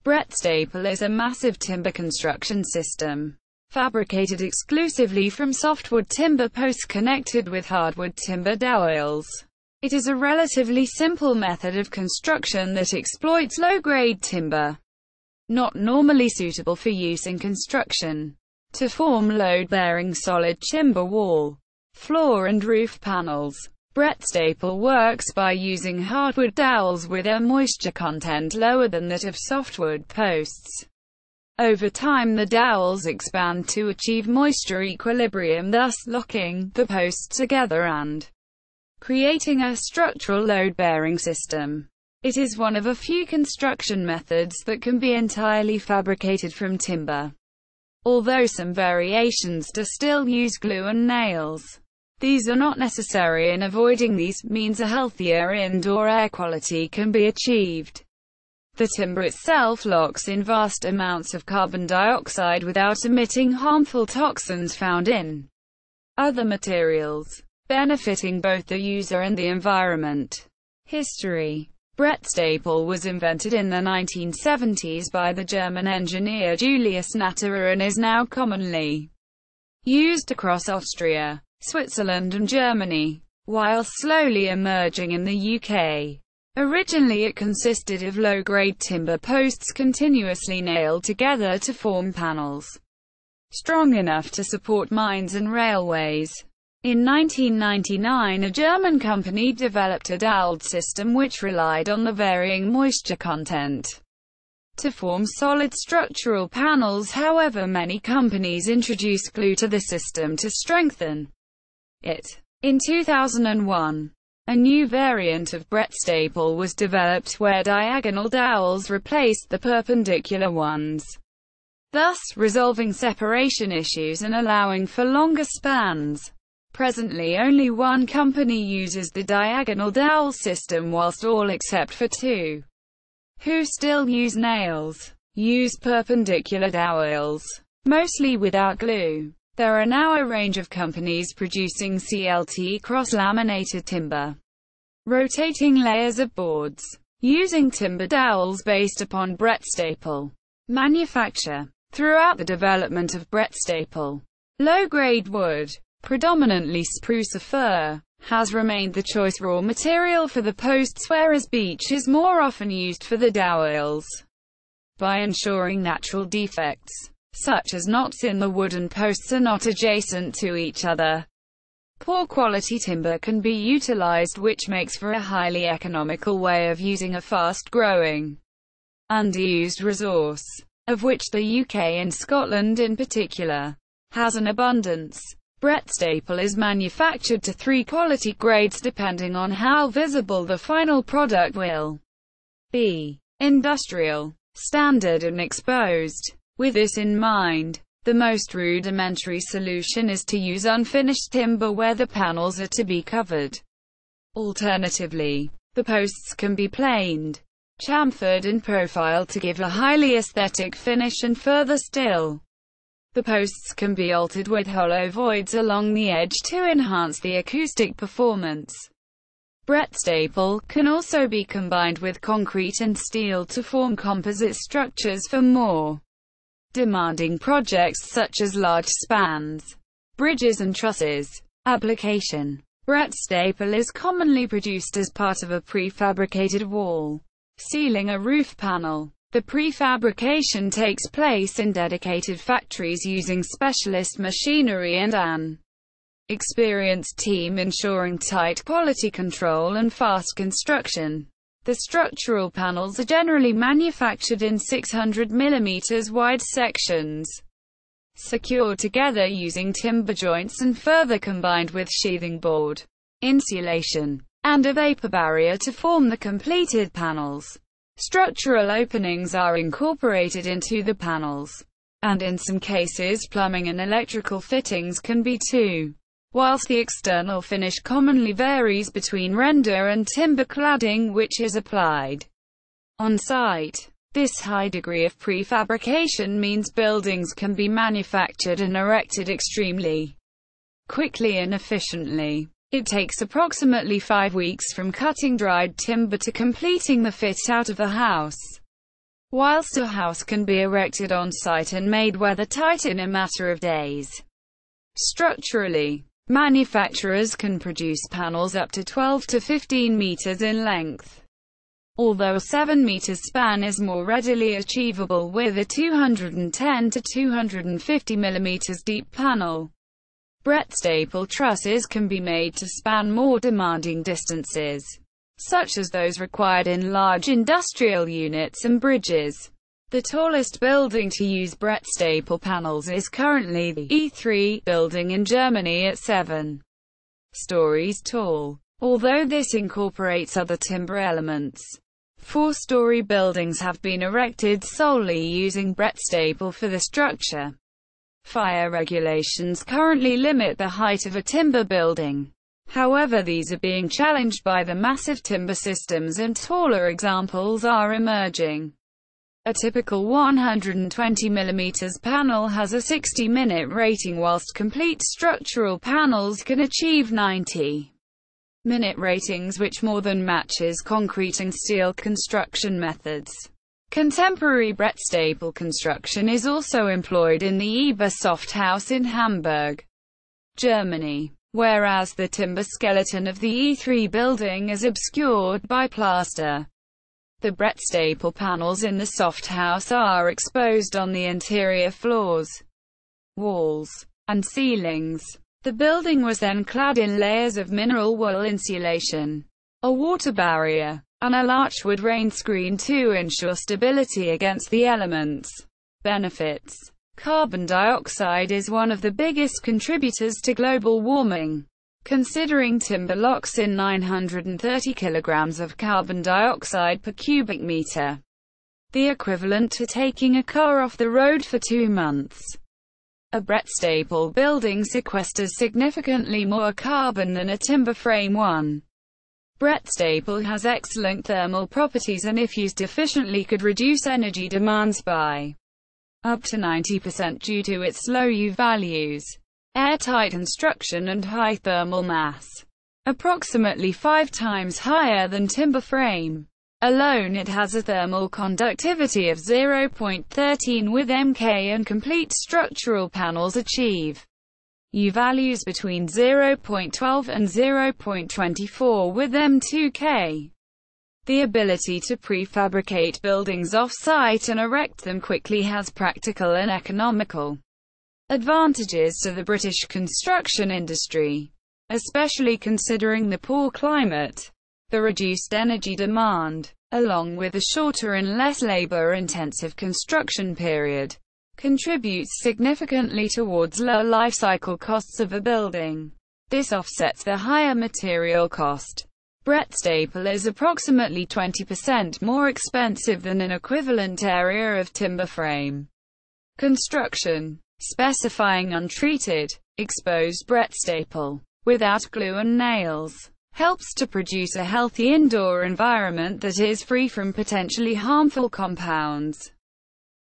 Brettstapel is a massive timber construction system, fabricated exclusively from softwood timber posts connected with hardwood timber dowels. It is a relatively simple method of construction that exploits low-grade timber, not normally suitable for use in construction, to form load-bearing solid timber wall, floor and roof panels. Brettstapel works by using hardwood dowels with a moisture content lower than that of softwood posts. Over time the dowels expand to achieve moisture equilibrium, thus locking the posts together and creating a structural load-bearing system. It is one of a few construction methods that can be entirely fabricated from timber, although some variations do still use glue and nails. These are not necessary, and avoiding these means a healthier indoor air quality can be achieved. The timber itself locks in vast amounts of carbon dioxide without emitting harmful toxins found in other materials, benefiting both the user and the environment. History. Brettstapel was invented in the 1970s by the German engineer Julius Natterer and is now commonly used across Austria, Switzerland and Germany, while slowly emerging in the UK. Originally it consisted of low-grade timber posts continuously nailed together to form panels strong enough to support mines and railways. In 1999 a German company developed a dowelled system which relied on the varying moisture content to form solid structural panels. However, many companies introduced glue to the system to strengthen it. In 2001, a new variant of Brettstapel was developed where diagonal dowels replaced the perpendicular ones, thus resolving separation issues and allowing for longer spans. Presently only one company uses the diagonal dowel system, whilst all except for two, who still use nails, use perpendicular dowels, mostly without glue. There are now a range of companies producing CLT cross-laminated timber, rotating layers of boards, using timber dowels based upon Brettstapel manufacture. Throughout the development of Brettstapel, low-grade wood, predominantly spruce or fir, has remained the choice raw material for the posts, whereas beech is more often used for the dowels. By ensuring natural defects, such as knots in the wooden posts, are not adjacent to each other, poor quality timber can be utilized, which makes for a highly economical way of using a fast-growing, underused resource, of which the UK and Scotland in particular has an abundance. Brettstapel is manufactured to 3 quality grades depending on how visible the final product will be: industrial, standard and exposed. With this in mind, the most rudimentary solution is to use unfinished timber where the panels are to be covered. Alternatively, the posts can be planed, chamfered and profiled to give a highly aesthetic finish, and further still, the posts can be altered with hollow voids along the edge to enhance the acoustic performance. Brettstapel can also be combined with concrete and steel to form composite structures for more demanding projects such as large spans, bridges and trusses. Application. Brettstapel is commonly produced as part of a prefabricated wall, ceiling or roof panel. The prefabrication takes place in dedicated factories using specialist machinery and an experienced team, ensuring tight quality control and fast construction. The structural panels are generally manufactured in 600 mm wide sections, secured together using timber joints and further combined with sheathing board, insulation, and a vapor barrier to form the completed panels. Structural openings are incorporated into the panels, and in some cases plumbing and electrical fittings can be too, whilst the external finish commonly varies between render and timber cladding which is applied on site. This high degree of prefabrication means buildings can be manufactured and erected extremely quickly and efficiently. It takes approximately 5 weeks from cutting dried timber to completing the fit-out of the house. whilst a house can be erected on site and made weathertight in a matter of days. Structurally, manufacturers can produce panels up to 12 to 15 meters in length, although a 7 meter span is more readily achievable with a 210 to 250 millimeters deep panel. Brettstapel trusses can be made to span more demanding distances, such as those required in large industrial units and bridges. The tallest building to use Brettstapel panels is currently the E3 building in Germany at 7 stories tall, although this incorporates other timber elements. 4-story buildings have been erected solely using Brettstapel for the structure. Fire regulations currently limit the height of a timber building. However, these are being challenged by the massive timber systems and taller examples are emerging. A typical 120 mm panel has a 60-minute rating, whilst complete structural panels can achieve 90-minute ratings, which more than matches concrete and steel construction methods. Contemporary Brettstapel construction is also employed in the Eber Soft House in Hamburg, Germany, whereas the timber skeleton of the E3 building is obscured by plaster. The Brettstapel panels in the soft house are exposed on the interior floors, walls, and ceilings. The building was then clad in layers of mineral wool insulation, a water barrier, and a larchwood rain screen to ensure stability against the elements. Benefits: carbon dioxide is one of the biggest contributors to global warming. Considering timber locks in 930 kilograms of carbon dioxide per cubic meter, the equivalent to taking a car off the road for 2 months. A Brettstapel building sequesters significantly more carbon than a timber frame one. Brettstapel has excellent thermal properties and if used efficiently could reduce energy demands by up to 90% due to its low U values, airtight construction and high thermal mass, approximately 5 times higher than timber frame. Alone it has a thermal conductivity of 0.13 with Mk, and complete structural panels achieve U values between 0.12 and 0.24 with M2K. The ability to prefabricate buildings off-site and erect them quickly has practical and economical advantages to the British construction industry, especially considering the poor climate, the reduced energy demand, along with a shorter and less labor-intensive construction period, contributes significantly towards lower life cycle costs of a building. This offsets the higher material cost. Brettstapel is approximately 20% more expensive than an equivalent area of timber frame construction. Specifying untreated, exposed Brettstapel, without glue and nails, helps to produce a healthy indoor environment that is free from potentially harmful compounds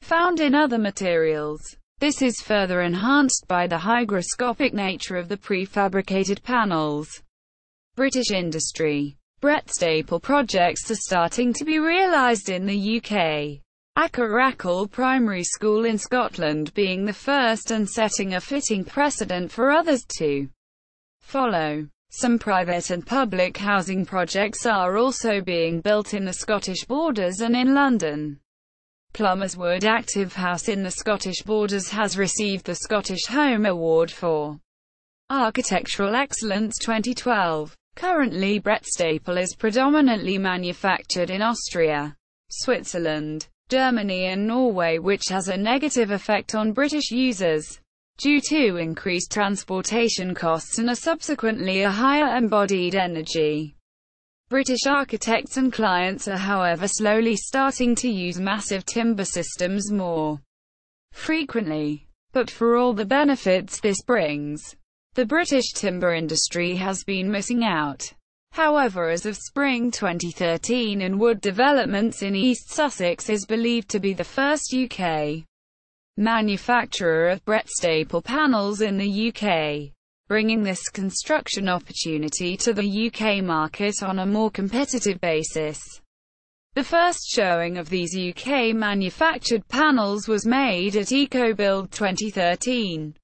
found in other materials. This is further enhanced by the hygroscopic nature of the prefabricated panels. British industry. Brettstapel projects are starting to be realised in the UK. Ackerackle Primary School in Scotland being the first and setting a fitting precedent for others to follow. Some private and public housing projects are also being built in the Scottish Borders and in London. Plumbers Wood Active House in the Scottish Borders has received the Scottish Home Award for Architectural Excellence 2012. Currently Brettstapel is predominantly manufactured in Austria, Switzerland, Germany and Norway, which has a negative effect on British users, due to increased transportation costs and subsequently a higher embodied energy. British architects and clients are however slowly starting to use massive timber systems more frequently. But for all the benefits this brings, the British timber industry has been missing out. However, as of spring 2013, and Wood Developments in East Sussex is believed to be the first UK manufacturer of Brettstapel panels in the UK, bringing this construction opportunity to the UK market on a more competitive basis. The first showing of these UK-manufactured panels was made at EcoBuild 2013.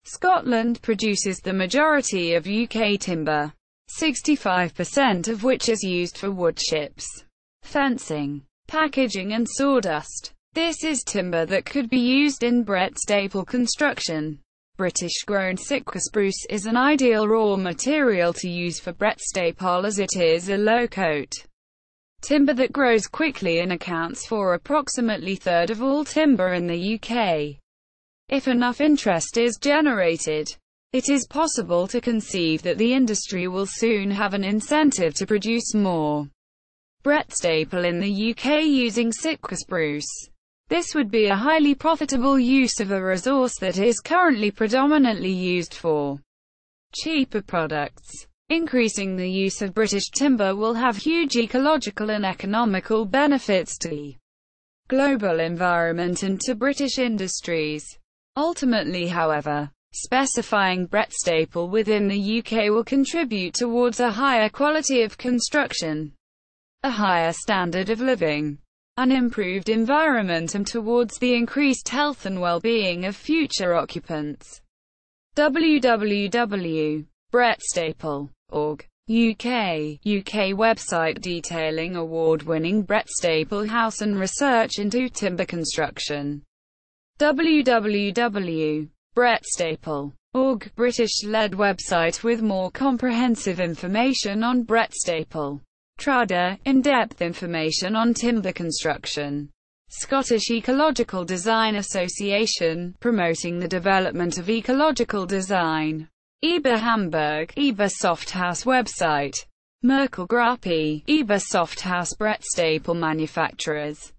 Scotland produces the majority of UK timber, 65% of which is used for wood chips, fencing, packaging and sawdust. This is timber that could be used in Brettstapel construction. British-grown Sitka spruce is an ideal raw material to use for Brettstapel as it is a low-coat timber that grows quickly and accounts for approximately a third of all timber in the UK. If enough interest is generated, it is possible to conceive that the industry will soon have an incentive to produce more Brettstapel in the UK using Sitka spruce. This would be a highly profitable use of a resource that is currently predominantly used for cheaper products. Increasing the use of British timber will have huge ecological and economical benefits to the global environment and to British industries. Ultimately, however, specifying Brettstapel within the UK will contribute towards a higher quality of construction, a higher standard of living, an improved environment and towards the increased health and well-being of future occupants. www.brettstapel.org. UK website detailing award-winning Brettstapel house and research into timber construction. www.brettstapel.org. British-led website with more comprehensive information on Brettstapel. Trada, in-depth information on timber construction. Scottish Ecological Design Association, promoting the development of ecological design. EBA Hamburg, EBA Softhouse website. Merkel Grappi, EBA Softhouse Brettstapel manufacturers.